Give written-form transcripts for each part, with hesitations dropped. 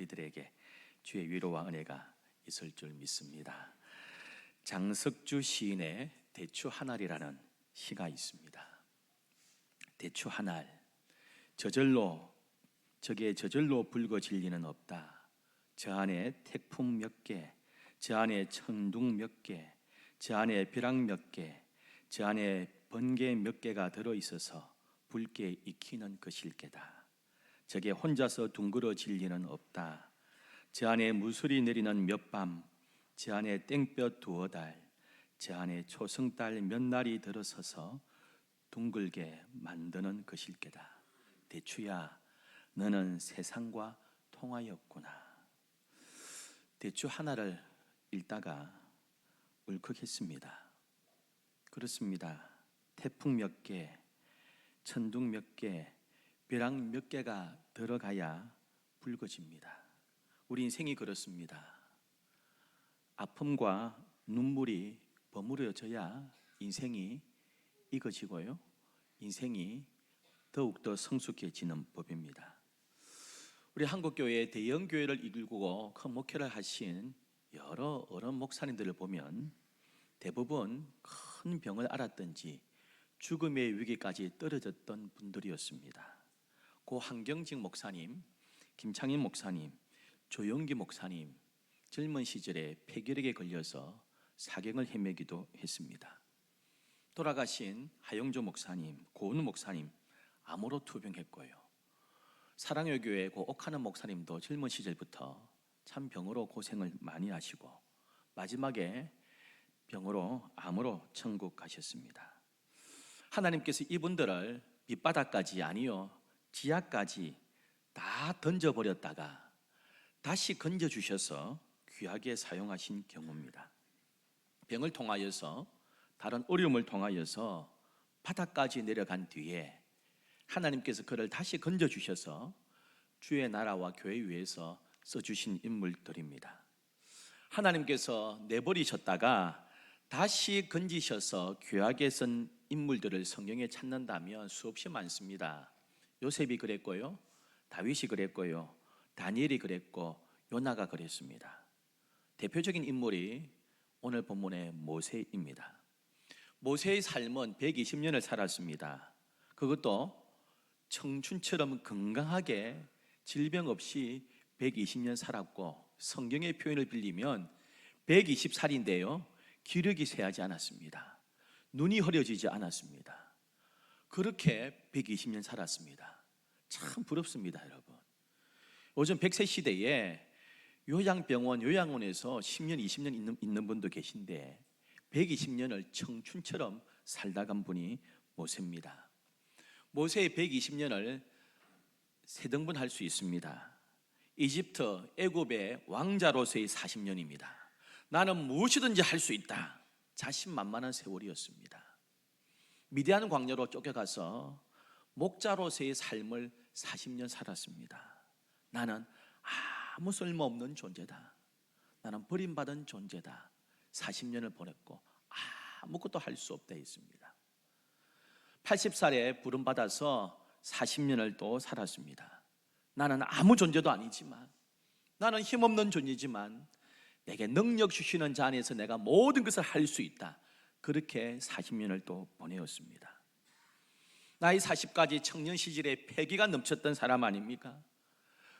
우리들에게 주의 위로와 은혜가 있을 줄 믿습니다. 장석주 시인의 대추 한 알이라는 시가 있습니다. 대추 한 알, 저절로 붉어질 리는 없다. 저 안에 태풍 몇 개, 저 안에 천둥 몇 개, 저 안에 벼락 몇 개, 저 안에 번개 몇 개가 들어있어서 붉게 익히는 것일게다. 저게 혼자서 둥그러질 리는 없다. 저 안에 무술이 내리는 몇 밤, 저 안에 땡볕 두어 달, 저 안에 초승달 몇 날이 들어서서 둥글게 만드는 것일게다. 대추야, 너는 세상과 통하였구나. 대추 하나를 읽다가 울컥했습니다. 그렇습니다. 태풍 몇 개, 천둥 몇 개, 벼락 몇 개가 들어가야 붉어집니다. 우리 인생이 그렇습니다. 아픔과 눈물이 버무려져야 인생이 익어지고요, 인생이 더욱더 성숙해지는 법입니다. 우리 한국교회 대형교회를 이끌고 큰 목회를 하신 여러 어른 목사님들을 보면 대부분 큰 병을 앓았든지 죽음의 위기까지 떨어졌던 분들이었습니다. 고 한경직 목사님, 김창인 목사님, 조영기 목사님, 젊은 시절에 폐결핵에 걸려서 사경을 헤매기도 했습니다. 돌아가신 하영조 목사님, 고은우 목사님 암으로 투병했고요. 사랑의 교회 고 옥하는 목사님도 젊은 시절부터 참 병으로 고생을 많이 하시고 마지막에 병으로 암으로 천국 가셨습니다. 하나님께서 이분들을 밑바닥까지, 아니요 지하까지 다 던져버렸다가 다시 건져주셔서 귀하게 사용하신 경우입니다. 병을 통하여서, 다른 어려움을 통하여서 바닥까지 내려간 뒤에 하나님께서 그를 다시 건져주셔서 주의 나라와 교회 위해서 써주신 인물들입니다. 하나님께서 내버리셨다가 다시 건지셔서 귀하게 쓴 인물들을 성경에 찾는다면 수없이 많습니다. 요셉이 그랬고요, 다윗이 그랬고요, 다니엘이 그랬고, 요나가 그랬습니다. 대표적인 인물이 오늘 본문의 모세입니다. 모세의 삶은 120년을 살았습니다. 그것도 청춘처럼 건강하게 질병 없이 120년 살았고, 성경의 표현을 빌리면 120살인데요 기력이 쇠하지 않았습니다. 눈이 흐려지지 않았습니다. 그렇게 120년 살았습니다. 참 부럽습니다, 여러분. 요즘 100세 시대에 요양병원, 요양원에서 10년, 20년 있는 분도 계신데 120년을 청춘처럼 살다 간 분이 모세입니다. 모세의 120년을 세 등분할 수 있습니다. 이집트, 애굽의 왕자로서의 40년입니다. 나는 무엇이든지 할 수 있다, 자신만만한 세월이었습니다. 미디안 광야로 쫓겨가서 목자로서의 삶을 40년 살았습니다. 나는 아무 쓸모없는 존재다, 나는 버림받은 존재다, 40년을 보냈고 아무것도 할 수 없다 했습니다. 80살에 부름받아서 40년을 또 살았습니다. 나는 아무 존재도 아니지만, 나는 힘없는 존재지만 내게 능력 주시는 자 안에서 내가 모든 것을 할 수 있다, 그렇게 40년을 또 보내었습니다. 나이 40까지 청년 시절에 패기가 넘쳤던 사람 아닙니까?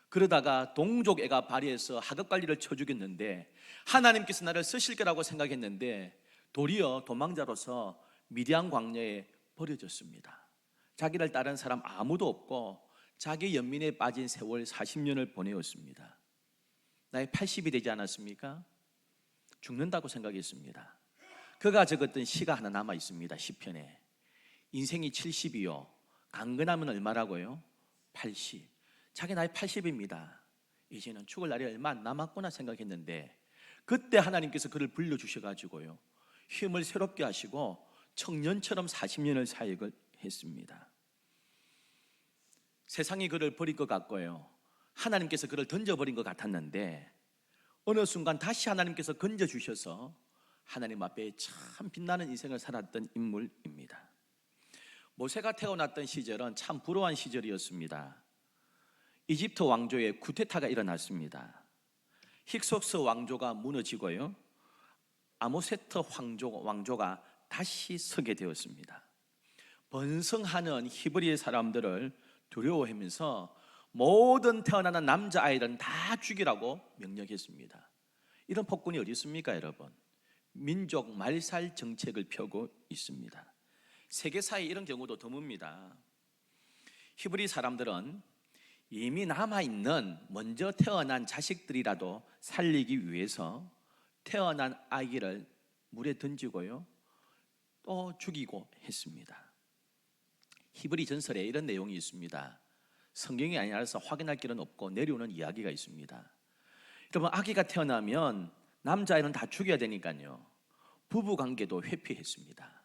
그러다가 동족 애가 발휘해서 학업 관리를 쳐주겠는데 하나님께서 나를 쓰실 거라고 생각했는데 도리어 도망자로서 미디안 광야에 버려졌습니다. 자기를 따르는 사람 아무도 없고 자기 연민에 빠진 세월 40년을 보내었습니다. 나이 80이 되지 않았습니까? 죽는다고 생각했습니다. 그가 적었던 시가 하나 남아 있습니다. 시편에 인생이 70이요 강건하면 얼마라고요? 80. 자기 나이 80입니다. 이제는 죽을 날이 얼마 안 남았구나 생각했는데 그때 하나님께서 그를 불러주셔가지고요 힘을 새롭게 하시고 청년처럼 40년을 사역을 했습니다. 세상이 그를 버릴 것 같고요, 하나님께서 그를 던져버린 것 같았는데 어느 순간 다시 하나님께서 건져주셔서 하나님 앞에 참 빛나는 인생을 살았던 인물입니다. 모세가 태어났던 시절은 참 불우한 시절이었습니다. 이집트 왕조에 쿠데타가 일어났습니다. 힉소스 왕조가 무너지고요, 아모세트 왕조가 다시 서게 되었습니다. 번성하는 히브리 사람들을 두려워하면서 모든 태어나는 남자아이들은 다 죽이라고 명령했습니다. 이런 폭군이 어디 있습니까, 여러분? 민족 말살 정책을 펴고 있습니다. 세계사에 이런 경우도 드뭅니다. 히브리 사람들은 이미 남아있는 먼저 태어난 자식들이라도 살리기 위해서 태어난 아기를 물에 던지고요, 또 죽이고 했습니다. 히브리 전설에 이런 내용이 있습니다. 성경이 아니라서 확인할 길은 없고 내려오는 이야기가 있습니다. 여러분, 아기가 태어나면 남자아이는 다 죽여야 되니까요, 부부관계도 회피했습니다.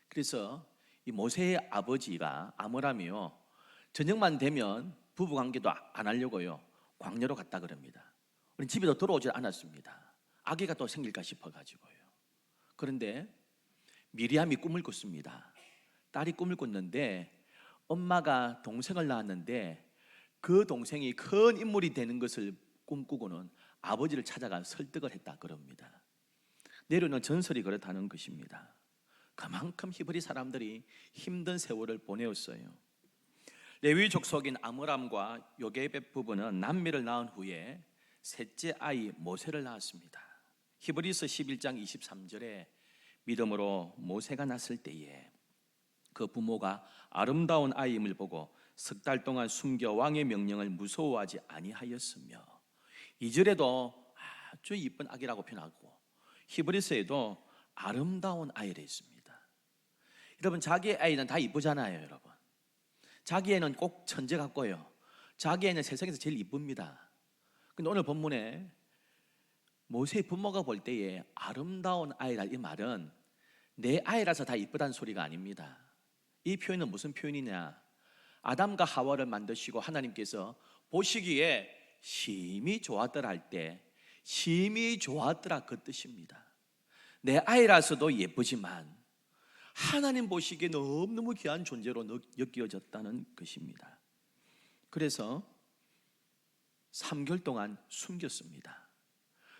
그래서 이 모세의 아버지가 아므람이요, 저녁만 되면 부부관계도 안 하려고요, 광야로 갔다 그럽니다. 우리 집에도 돌아오질 않았습니다. 아기가 또 생길까 싶어가지고요. 그런데 미리암이 꿈을 꿨습니다. 딸이 꿈을 꿨는데 엄마가 동생을 낳았는데 그 동생이 큰 인물이 되는 것을 꿈꾸고는 아버지를 찾아가 설득을 했다 그럽니다. 내려오는 전설이 그렇다는 것입니다. 그만큼 히브리 사람들이 힘든 세월을 보내었어요. 레위 족속인 아므람과 요게벳 부부는 남매를 낳은 후에 셋째 아이 모세를 낳았습니다. 히브리서 11장 23절에 믿음으로 모세가 났을 때에 그 부모가 아름다운 아이임을 보고 석 달 동안 숨겨 왕의 명령을 무서워하지 아니하였으며, 2절에도 아주 이쁜 아기라고 표현하고 히브리서에도 아름다운 아이라 했습니다. 여러분, 자기의 아이는 다 이쁘잖아요. 여러분, 자기 애는 꼭 천재 같고요, 자기 애는 세상에서 제일 이쁩니다. 근데 오늘 본문에 모세의 부모가 볼 때에 아름다운 아이라, 이 말은 내 아이라서 다 이쁘다는 소리가 아닙니다. 이 표현은 무슨 표현이냐? 아담과 하와를 만드시고 하나님께서 보시기에 심히 좋았더라 할 때 심히 좋았더라 그 뜻입니다. 내 아이라서도 예쁘지만 하나님 보시기에 너무너무 귀한 존재로 여겨졌다는 것입니다. 그래서 3개월 동안 숨겼습니다.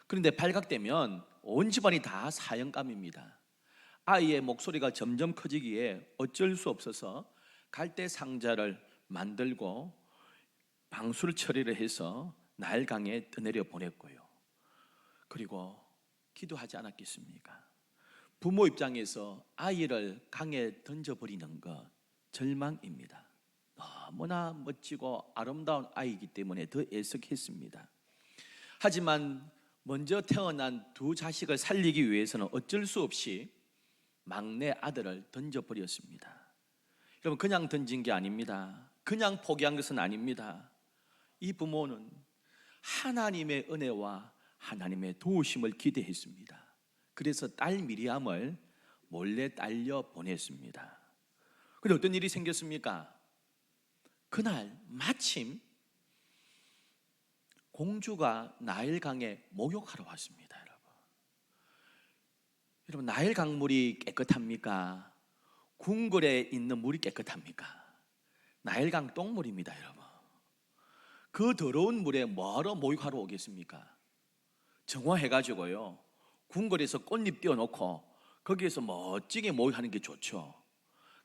그런데 발각되면 온 집안이 다 사형감입니다. 아이의 목소리가 점점 커지기에 어쩔 수 없어서 갈대 상자를 만들고 방수를 처리를 해서 나일강에 떠내려 보냈고요. 그리고 기도하지 않았겠습니까? 부모 입장에서 아이를 강에 던져버리는 것 절망입니다. 너무나 멋지고 아름다운 아이이기 때문에 더 애석했습니다. 하지만 먼저 태어난 두 자식을 살리기 위해서는 어쩔 수 없이 막내 아들을 던져버렸습니다. 여러분, 그냥 던진 게 아닙니다. 그냥 포기한 것은 아닙니다. 이 부모는 하나님의 은혜와 하나님의 도우심을 기대했습니다. 그래서 딸 미리암을 몰래 딸려 보냈습니다. 그런데 어떤 일이 생겼습니까? 그날 마침 공주가 나일강에 목욕하러 왔습니다. 여러분, 나일강 물이 깨끗합니까? 궁궐에 있는 물이 깨끗합니까? 나일강 똥물입니다. 여러분, 그 더러운 물에 뭐하러 목욕하러 오겠습니까? 정화해가지고요, 궁궐에서 꽃잎 띄워놓고 거기에서 멋지게 목욕하는 게 좋죠.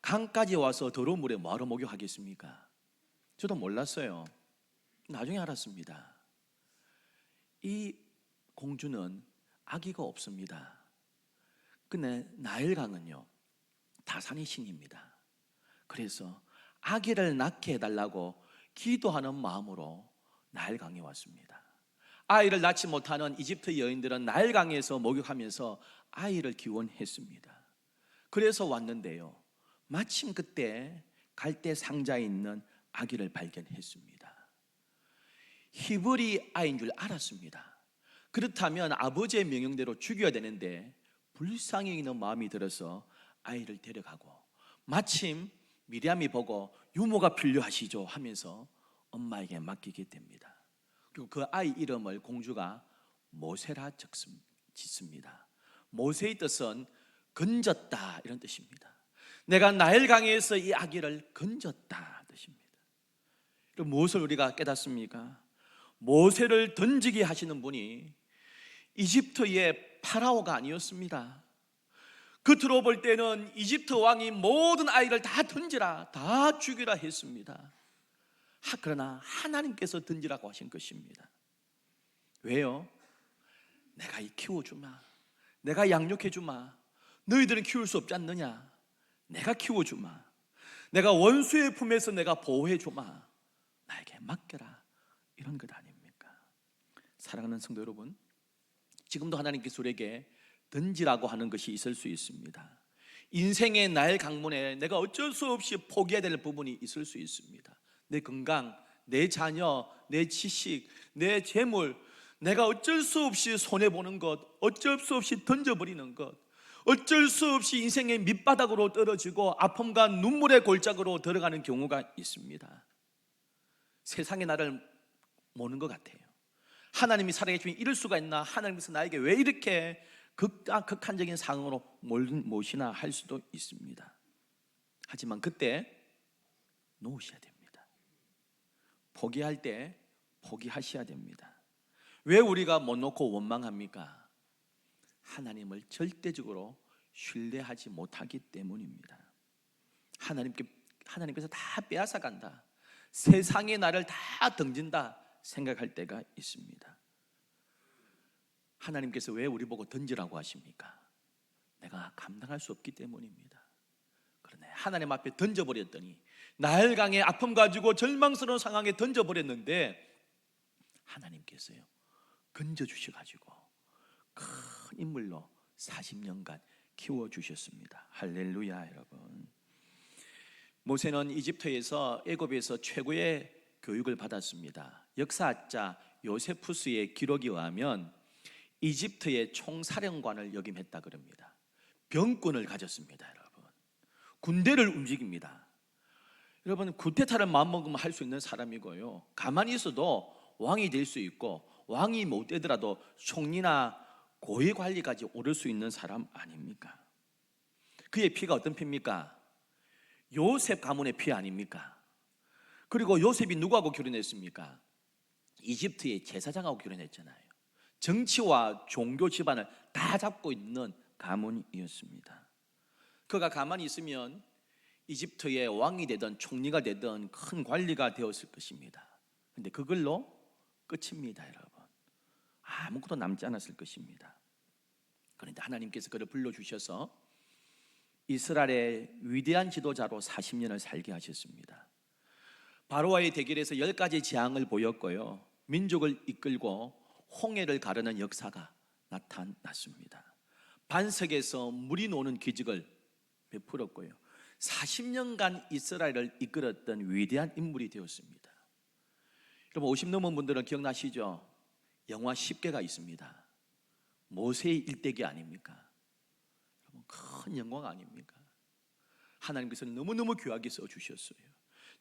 강까지 와서 더러운 물에 뭐하러 목욕하겠습니까? 저도 몰랐어요. 나중에 알았습니다. 이 공주는 아기가 없습니다. 근데 나일강은요, 다산의 신입니다. 그래서 아기를 낳게 해달라고 기도하는 마음으로 나일강에 왔습니다. 아이를 낳지 못하는 이집트 여인들은 나일강에서 목욕하면서 아이를 기원했습니다. 그래서 왔는데요, 마침 그때 갈대 상자에 있는 아기를 발견했습니다. 히브리 아이인 줄 알았습니다. 그렇다면 아버지의 명령대로 죽여야 되는데 불쌍히 있는 마음이 들어서 아이를 데려가고, 마침 미리암이 보고 유모가 필요하시죠 하면서 엄마에게 맡기게 됩니다. 그리고 그 아이 이름을 공주가 모세라 짓습니다. 모세의 뜻은 건졌다, 이런 뜻입니다. 내가 나일강에서 이 아기를 건졌다 뜻입니다. 그럼 무엇을 우리가 깨닫습니까? 모세를 던지게 하시는 분이 이집트의 파라오가 아니었습니다. 겉으로 볼 때는 이집트 왕이 모든 아이를 다 던지라, 다 죽이라 했습니다. 그러나 하나님께서 던지라고 하신 것입니다. 왜요? 내가 키워주마, 내가 양육해주마. 너희들은 키울 수 없지 않느냐? 내가 키워주마. 내가 원수의 품에서 내가 보호해주마. 나에게 맡겨라. 이런 것 아닙니까? 사랑하는 성도 여러분, 지금도 하나님께서 우리에게 던지라고 하는 것이 있을 수 있습니다. 인생의 날 강문에 내가 어쩔 수 없이 포기해야 될 부분이 있을 수 있습니다. 내 건강, 내 자녀, 내 지식, 내 재물, 내가 어쩔 수 없이 손해보는 것, 어쩔 수 없이 던져버리는 것, 어쩔 수 없이 인생의 밑바닥으로 떨어지고 아픔과 눈물의 골짜기로 들어가는 경우가 있습니다. 세상이 나를 모는 것 같아요. 하나님이 살아계시면 이럴 수가 있나? 하나님께서 나에게 왜 이렇게 극한적인 상황으로 모시나 할 수도 있습니다. 하지만 그때 놓으셔야 됩니다. 포기할 때 포기하셔야 됩니다. 왜 우리가 못 놓고 원망합니까? 하나님을 절대적으로 신뢰하지 못하기 때문입니다. 하나님께서 다 빼앗아 간다, 세상이 나를 다 던진다 생각할 때가 있습니다. 하나님께서 왜 우리 보고 던지라고 하십니까? 내가 감당할 수 없기 때문입니다. 그러네, 하나님 앞에 던져버렸더니 나일강의 아픔 가지고 절망스러운 상황에 던져버렸는데 하나님께서요 건져주셔가지고 큰 인물로 40년간 키워주셨습니다. 할렐루야. 여러분, 모세는 이집트에서, 애굽에서 최고의 교육을 받았습니다. 역사학자 요세푸스의 기록에 의하면 이집트의 총사령관을 역임했다 그럽니다. 병권을 가졌습니다. 여러분, 군대를 움직입니다. 여러분, 쿠데타를 마음먹으면 할 수 있는 사람이고요, 가만히 있어도 왕이 될 수 있고, 왕이 못 되더라도 총리나 고위 관리까지 오를 수 있는 사람 아닙니까? 그의 피가 어떤 피입니까? 요셉 가문의 피 아닙니까? 그리고 요셉이 누구하고 결혼했습니까? 이집트의 제사장하고 결혼했잖아요. 정치와 종교 집안을 다 잡고 있는 가문이었습니다. 그가 가만히 있으면 이집트의 왕이 되든 총리가 되든 큰 관리가 되었을 것입니다. 그런데 그걸로 끝입니다. 여러분, 아무것도 남지 않았을 것입니다. 그런데 하나님께서 그를 불러주셔서 이스라엘의 위대한 지도자로 40년을 살게 하셨습니다. 바로와의 대결에서 10가지 재앙을 보였고요, 민족을 이끌고 홍해를 가르는 역사가 나타났습니다. 반석에서 물이 노는 기적을 베풀었고요, 40년간 이스라엘을 이끌었던 위대한 인물이 되었습니다. 여러분, 50 넘은 분들은 기억나시죠? 영화 10개가 있습니다. 모세의 일대기 아닙니까? 여러분, 큰 영광 아닙니까? 하나님께서는 너무너무 귀하게 써주셨어요.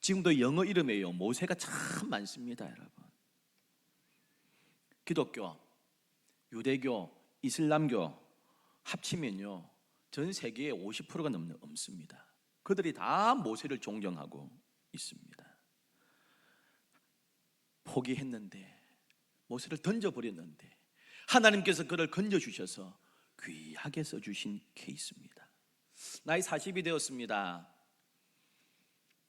지금도 영어 이름이에요. 모세가 참 많습니다. 여러분, 기독교, 유대교, 이슬람교 합치면요 전 세계의 50%가 넘습니다. 그들이 다 모세를 존경하고 있습니다. 포기했는데, 모세를 던져버렸는데 하나님께서 그를 건져주셔서 귀하게 써주신 케이스입니다. 나이 40이 되었습니다.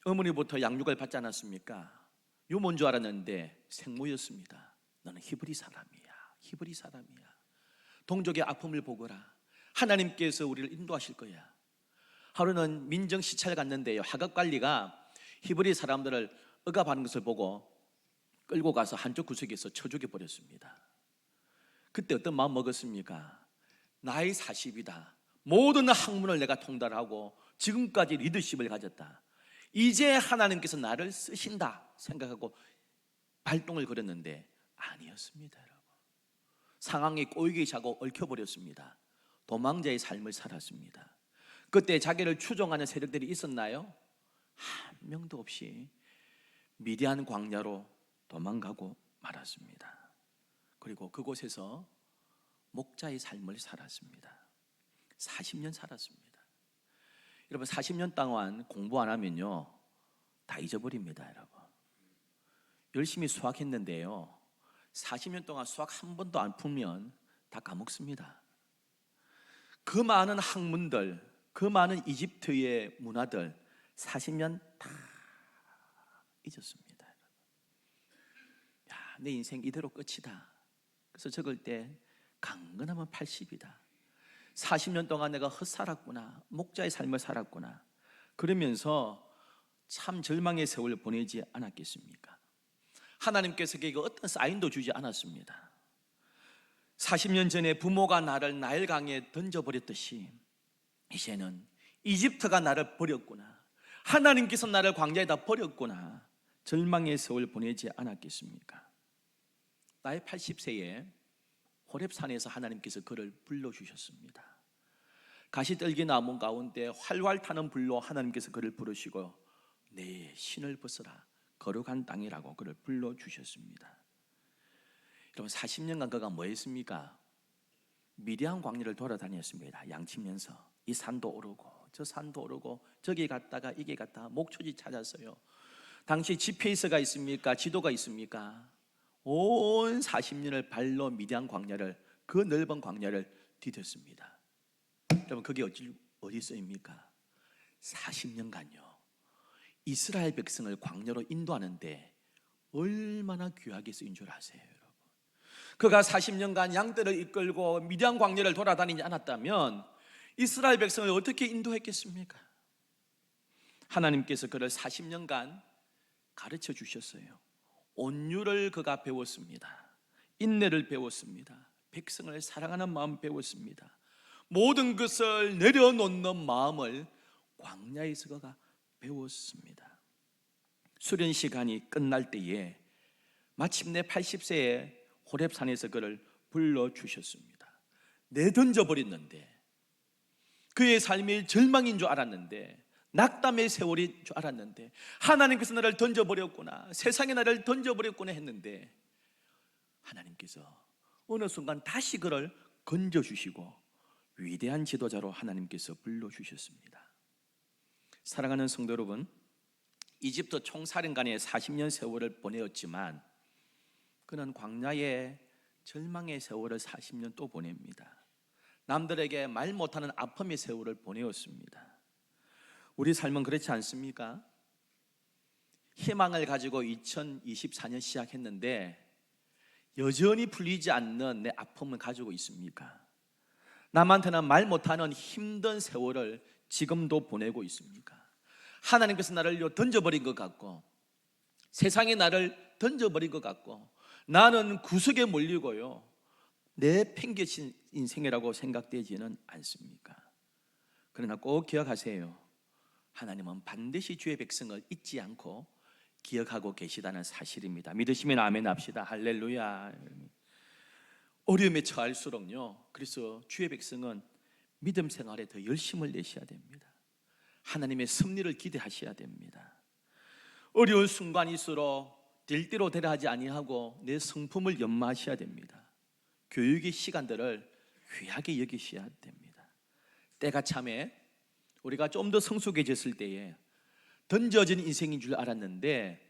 어머니부터 양육을 받지 않았습니까? 유모인 줄 알았는데 생모였습니다. 너는 히브리 사람이야, 히브리 사람이야. 동족의 아픔을 보거라. 하나님께서 우리를 인도하실 거야. 하루는 민정 시찰 갔는데요, 하각관리가 히브리 사람들을 억압하는 것을 보고 끌고 가서 한쪽 구석에서 쳐 죽여버렸습니다. 그때 어떤 마음 먹었습니까? 나이 40이다. 모든 학문을 내가 통달하고 지금까지 리더십을 가졌다. 이제 하나님께서 나를 쓰신다 생각하고 발동을 걸었는데 아니었습니다. 여러분, 상황이 꼬이기 시작하고 얽혀버렸습니다. 도망자의 삶을 살았습니다. 그때 자기를 추종하는 세력들이 있었나요? 한 명도 없이 미디안 광야로 도망가고 말았습니다. 그리고 그곳에서 목자의 삶을 살았습니다. 40년 살았습니다. 여러분, 40년 동안 공부 안 하면요 다 잊어버립니다. 여러분, 열심히 수학했는데요, 40년 동안 수학 한 번도 안 풀면 다 까먹습니다. 그 많은 학문들, 그 많은 이집트의 문화들 40년 다 잊었습니다. 야, 내 인생 이대로 끝이다. 그래서 적을 때 강건하면 80이다. 40년 동안 내가 헛살았구나, 목자의 삶을 살았구나, 그러면서 참 절망의 세월을 보내지 않았겠습니까? 하나님께서 그에게 어떤 사인도 주지 않았습니다. 40년 전에 부모가 나를 나일강에 던져버렸듯이 이제는 이집트가 나를 버렸구나, 하나님께서 나를 광야에다 버렸구나, 절망의 세월 보내지 않았겠습니까? 나이 80세에 호렙산에서 하나님께서 그를 불러주셨습니다. 가시떨기 나무 가운데 활활 타는 불로 하나님께서 그를 부르시고 내 신을 벗어라, 거룩한 땅이라고 그를 불러주셨습니다. 여러분, 40년간 그가 뭐 했습니까? 미디안 광야를 돌아다녔습니다. 양치면서 이 산도 오르고 저 산도 오르고 저기 갔다가 이게 갔다가 목초지 찾았어요. 당시 GPS가 있습니까? 지도가 있습니까? 온 40년을 발로 미디안 광야를, 그 넓은 광야를 디뎠습니다. 여러분, 그게 어디 쓰입니까? 40년간요 이스라엘 백성을 광야로 인도하는데 얼마나 귀하게 쓰인 줄 아세요, 여러분? 그가 40년간 양떼를 이끌고 미디안 광야를 돌아다니지 않았다면 이스라엘 백성을 어떻게 인도했겠습니까? 하나님께서 그를 40년간 가르쳐 주셨어요. 온유를 그가 배웠습니다. 인내를 배웠습니다. 백성을 사랑하는 마음 배웠습니다. 모든 것을 내려놓는 마음을 광야에서 그가 배웠습니다. 수련 시간이 끝날 때에 마침내 80세에 호렙산에서 그를 불러주셨습니다. 내던져버렸는데, 그의 삶이 절망인 줄 알았는데, 낙담의 세월인 줄 알았는데, 하나님께서 나를 던져버렸구나, 세상에 나를 던져버렸구나 했는데 하나님께서 어느 순간 다시 그를 건져주시고 위대한 지도자로 하나님께서 불러주셨습니다. 사랑하는 성도 여러분, 이집트 총사령관의 40년 세월을 보내었지만 그는 광야의 절망의 세월을 40년 또 보냅니다. 남들에게 말 못하는 아픔의 세월을 보내었습니다. 우리 삶은 그렇지 않습니까? 희망을 가지고 2024년 시작했는데 여전히 풀리지 않는 내 아픔을 가지고 있습니까? 남한테는 말 못하는 힘든 세월을 지금도 보내고 있습니까? 하나님께서 나를 던져버린 것 같고, 세상이 나를 던져버린 것 같고, 나는 구석에 몰리고요, 내 팽개친 인생이라고 생각되지는 않습니까? 그러나 꼭 기억하세요. 하나님은 반드시 주의 백성을 잊지 않고 기억하고 계시다는 사실입니다. 믿으시면 아멘 합시다. 할렐루야. 어려움에 처할수록요, 그래서 주의 백성은 믿음 생활에 더 열심을 내셔야 됩니다. 하나님의 섭리를 기대하셔야 됩니다. 어려운 순간일수록 될 대로 되라 하지 아니하고 내 성품을 연마하셔야 됩니다. 교육의 시간들을 귀하게 여기셔야 됩니다. 때가 참에 우리가 좀 더 성숙해졌을 때에 던져진 인생인 줄 알았는데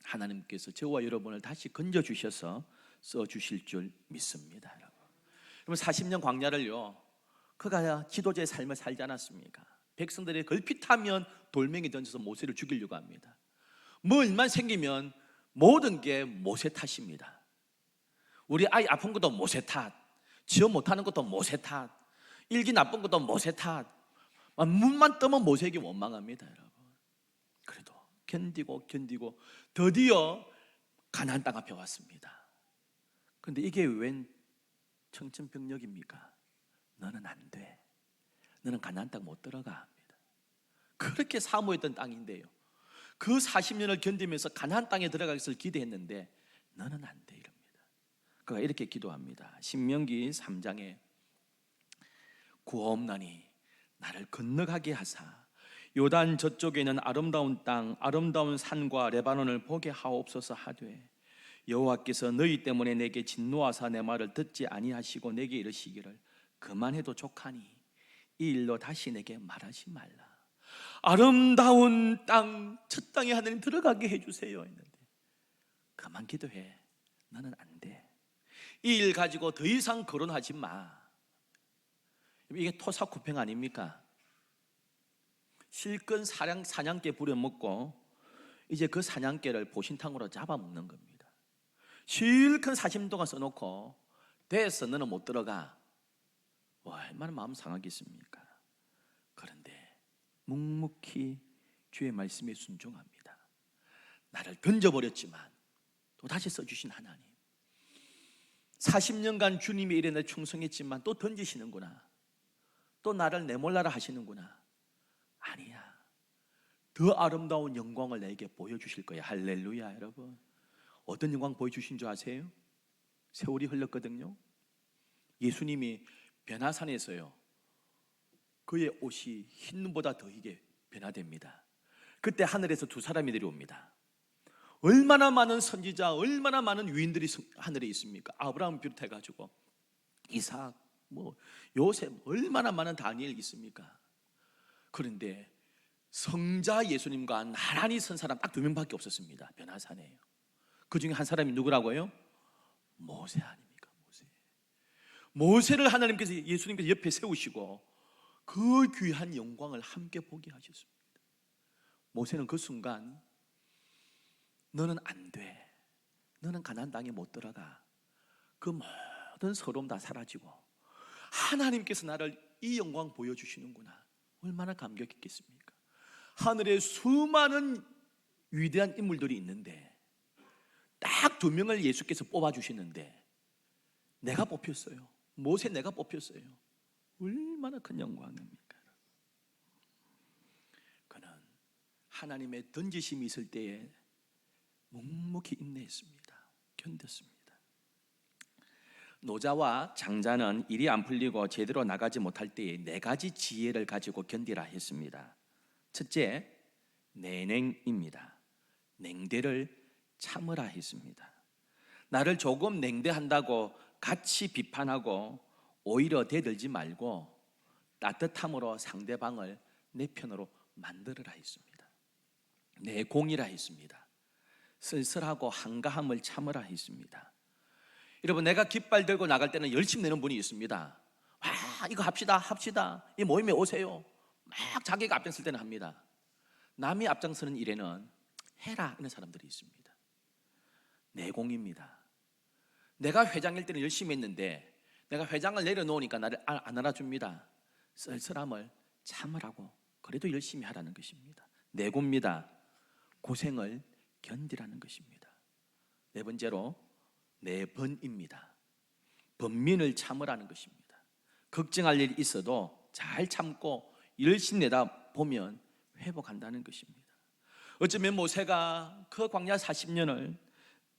하나님께서 저와 여러분을 다시 건져주셔서 써주실 줄 믿습니다. 여러분, 40년 광야를요, 그가 지도자의 삶을 살지 않았습니까? 백성들이 걸핏하면 돌멩이 던져서 모세를 죽이려고 합니다. 뭐 일만 생기면 모든 게 모세 탓입니다. 우리 아이 아픈 것도 모세 탓, 지어 못하는 것도 모세 탓, 일기 나쁜 것도 모세 탓. 문만 뜨면 모세에게 원망합니다, 여러분. 그래도 견디고 드디어 가나안 땅 앞에 왔습니다. 그런데 이게 웬 청천벽력입니까? 너는 안 돼. 너는 가나안 땅 못 들어가 합니다. 그렇게 사모했던 땅인데요, 그 40년을 견디면서 가나안 땅에 들어가기를 기대했는데 너는 안 돼 이럽니다. 그가 이렇게 기도합니다. 신명기 3장에 구하옵나니 나를 건너가게 하사 요단 저쪽에 있는 아름다운 땅, 아름다운 산과 레바논을 보게 하옵소서 하되 여호와께서 너희 때문에 내게 진노하사 내 말을 듣지 아니하시고 내게 이르시기를 그만해도 족하니 이 일로 다시 내게 말하지 말라. 아름다운 땅, 첫 땅에 하나님 들어가게 해주세요 했는데 그만 기도해. 나는 안 돼. 이 일 가지고 더 이상 거론하지 마. 이게 토사구팽 아닙니까? 실컷 사냥개 부려먹고 이제 그 사냥개를 보신탕으로 잡아먹는 겁니다. 실컷 사심동안 써놓고 됐어, 너는 못 들어가. 와, 얼마나 마음 상하겠습니까? 그런데 묵묵히 주의 말씀에 순종합니다. 나를 던져버렸지만 또 다시 써주신 하나님, 40년간 주님의 일에 내 충성했지만 또 던지시는구나, 또 나를 내몰라라 하시는구나. 아니야, 더 아름다운 영광을 내게 보여주실 거야. 할렐루야. 여러분, 어떤 영광 보여주신 줄 아세요? 세월이 흘렀거든요. 예수님이 변화산에서요, 그의 옷이 흰 눈보다 더 희게 변화됩니다. 그때 하늘에서 두 사람이 내려옵니다. 얼마나 많은 선지자, 얼마나 많은 위인들이 하늘에 있습니까? 아브라함 비롯해가지고 이삭, 요셉, 얼마나 많은 다니엘 있습니까? 그런데 성자 예수님과 나란히 선 사람 딱 두 명밖에 없었습니다. 변화산에요. 그 중에 한 사람이 누구라고요? 모세 아닙니까? 모세를 하나님께서, 예수님께서 옆에 세우시고 그 귀한 영광을 함께 보게 하셨습니다. 모세는 그 순간 너는 안 돼, 너는 가나안 땅에 못 들어가, 그 모든 서러움 다 사라지고 하나님께서 나를 이 영광 보여주시는구나, 얼마나 감격했겠습니까? 하늘에 수많은 위대한 인물들이 있는데 딱 두 명을 예수께서 뽑아주시는데 내가 뽑혔어요. 모세 내가 뽑혔어요. 얼마나 큰 영광입니까? 그는 하나님의 던지심이 있을 때에 묵묵히 인내했습니다. 견뎠습니다. 노자와 장자는 일이 안 풀리고 제대로 나가지 못할 때에 네 가지 지혜를 가지고 견디라 했습니다. 첫째, 내냉입니다. 냉대를 참으라 했습니다. 나를 조금 냉대한다고 같이 비판하고 오히려 대들지 말고 따뜻함으로 상대방을 내 편으로 만들어라 했습니다. 내공이라 했습니다. 쓸쓸하고 한가함을 참으라 했습니다. 여러분, 내가 깃발 들고 나갈 때는 열심히 내는 분이 있습니다. 와, 이거 합시다. 이 모임에 오세요. 막 자기가 앞장설 때는 합니다. 남이 앞장서는 일에는 해라 이런 사람들이 있습니다. 내공입니다. 내가 회장일 때는 열심히 했는데 내가 회장을 내려놓으니까 나를 안 알아줍니다. 쓸쓸함을 참으라고, 그래도 열심히 하라는 것입니다. 내고입니다. 고생을 견디라는 것입니다. 네 번째로 내번입니다. 번민을 참으라는 것입니다. 걱정할 일이 있어도 잘 참고 열심히 내다 보면 회복한다는 것입니다. 어쩌면 모세가 그 광야 40년을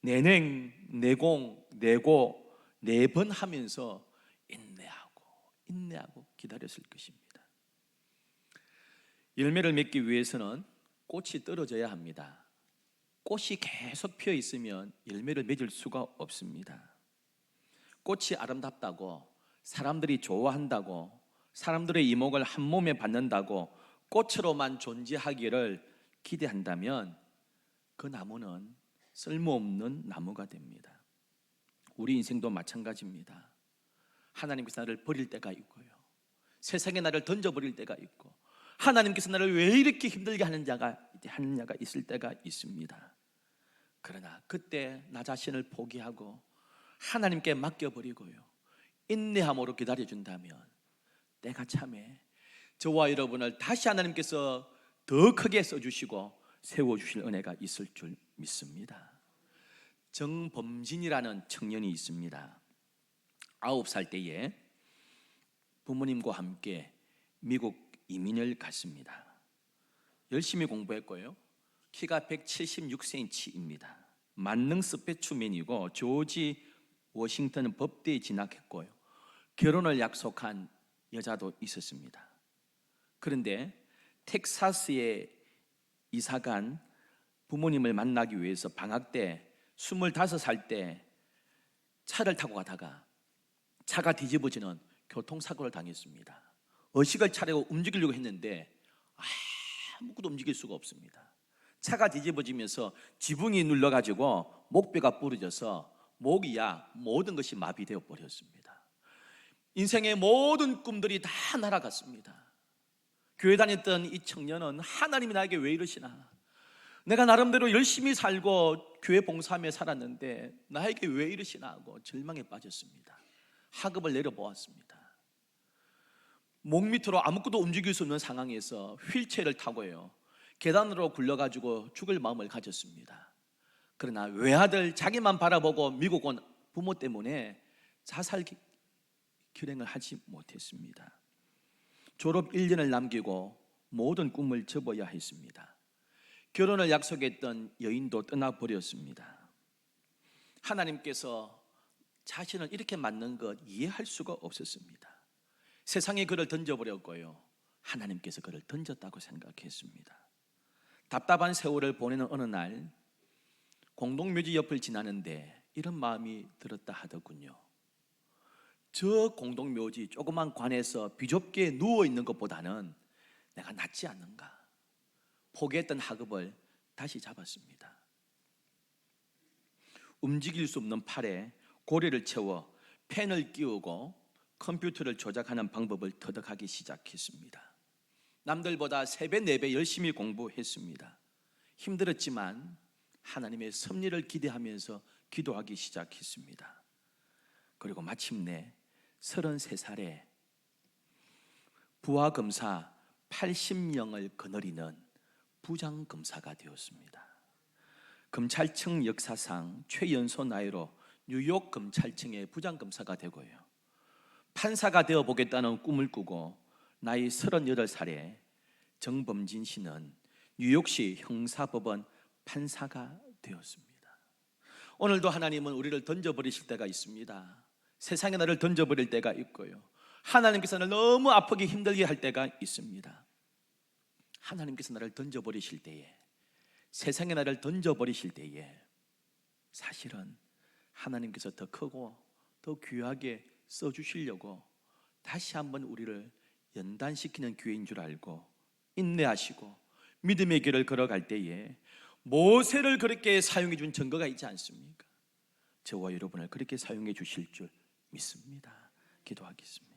내냉, 내공, 내고, 내번하면서 인내하고 기다렸을 것입니다. 열매를 맺기 위해서는 꽃이 떨어져야 합니다. 꽃이 계속 피어 있으면 열매를 맺을 수가 없습니다. 꽃이 아름답다고, 사람들이 좋아한다고, 사람들의 이목을 한 몸에 받는다고 꽃으로만 존재하기를 기대한다면 그 나무는 쓸모없는 나무가 됩니다. 우리 인생도 마찬가지입니다. 하나님께서 나를 버릴 때가 있고요, 세상에 나를 던져버릴 때가 있고, 하나님께서 나를 왜 이렇게 힘들게 하느냐가 있을 때가 있습니다. 그러나 그때 나 자신을 포기하고 하나님께 맡겨버리고요, 인내함으로 기다려준다면 때가 참에 저와 여러분을 다시 하나님께서 더 크게 써주시고 세워주실 은혜가 있을 줄 믿습니다. 정범진이라는 청년이 있습니다. 9살 때에 부모님과 함께 미국 이민을 갔습니다. 열심히 공부했고요, 키가 176cm입니다. 만능 스페추맨이고 조지 워싱턴 법대에 진학했고요, 결혼을 약속한 여자도 있었습니다. 그런데 텍사스에 이사간 부모님을 만나기 위해서 방학 때 25살 때 차를 타고 가다가 차가 뒤집어지는 교통사고를 당했습니다. 의식을 차리고 움직이려고 했는데 아무것도 움직일 수가 없습니다. 차가 뒤집어지면서 지붕이 눌러가지고 목뼈가 부러져서 목이야 모든 것이 마비되어 버렸습니다. 인생의 모든 꿈들이 다 날아갔습니다. 교회 다녔던 이 청년은 하나님이 나에게 왜 이러시나, 내가 나름대로 열심히 살고 교회 봉사하며 살았는데 나에게 왜 이러시나 하고 절망에 빠졌습니다. 학업을 내려보았습니다. 목 밑으로 아무것도 움직일 수 없는 상황에서 휠체어를 타고요, 계단으로 굴러가지고 죽을 마음을 가졌습니다. 그러나 외아들 자기만 바라보고 미국 온 부모 때문에 자살 결행을 하지 못했습니다. 졸업 1년을 남기고 모든 꿈을 접어야 했습니다. 결혼을 약속했던 여인도 떠나버렸습니다. 하나님께서 자신을 이렇게 만든 것 이해할 수가 없었습니다. 세상에 그를 던져버렸고요, 하나님께서 그를 던졌다고 생각했습니다. 답답한 세월을 보내는 어느 날 공동묘지 옆을 지나는데 이런 마음이 들었다 하더군요. 저 공동묘지 조그만 관에서 비좁게 누워있는 것보다는 내가 낫지 않는가. 포기했던 학업을 다시 잡았습니다. 움직일 수 없는 팔에 고리를 채워 펜을 끼우고 컴퓨터를 조작하는 방법을 터득하기 시작했습니다. 남들보다 3배, 4배 열심히 공부했습니다. 힘들었지만 하나님의 섭리를 기대하면서 기도하기 시작했습니다. 그리고 마침내 33살에 부하검사 80명을 거느리는 부장검사가 되었습니다. 검찰청 역사상 최연소 나이로 뉴욕 검찰청의 부장검사가 되고요, 판사가 되어보겠다는 꿈을 꾸고 나이 38살에 정범진 씨는 뉴욕시 형사법원 판사가 되었습니다. 오늘도 하나님은 우리를 던져버리실 때가 있습니다. 세상에 나를 던져버릴 때가 있고요, 하나님께서 나를 너무 아프게 힘들게 할 때가 있습니다. 하나님께서 나를 던져버리실 때에, 세상에 나를 던져버리실 때에 사실은 하나님께서 더 크고 더 귀하게 써주시려고 다시 한번 우리를 연단시키는 기회인 줄 알고 인내하시고 믿음의 길을 걸어갈 때에 모세를 그렇게 사용해 준 증거가 있지 않습니까? 저와 여러분을 그렇게 사용해 주실 줄 믿습니다. 기도하겠습니다.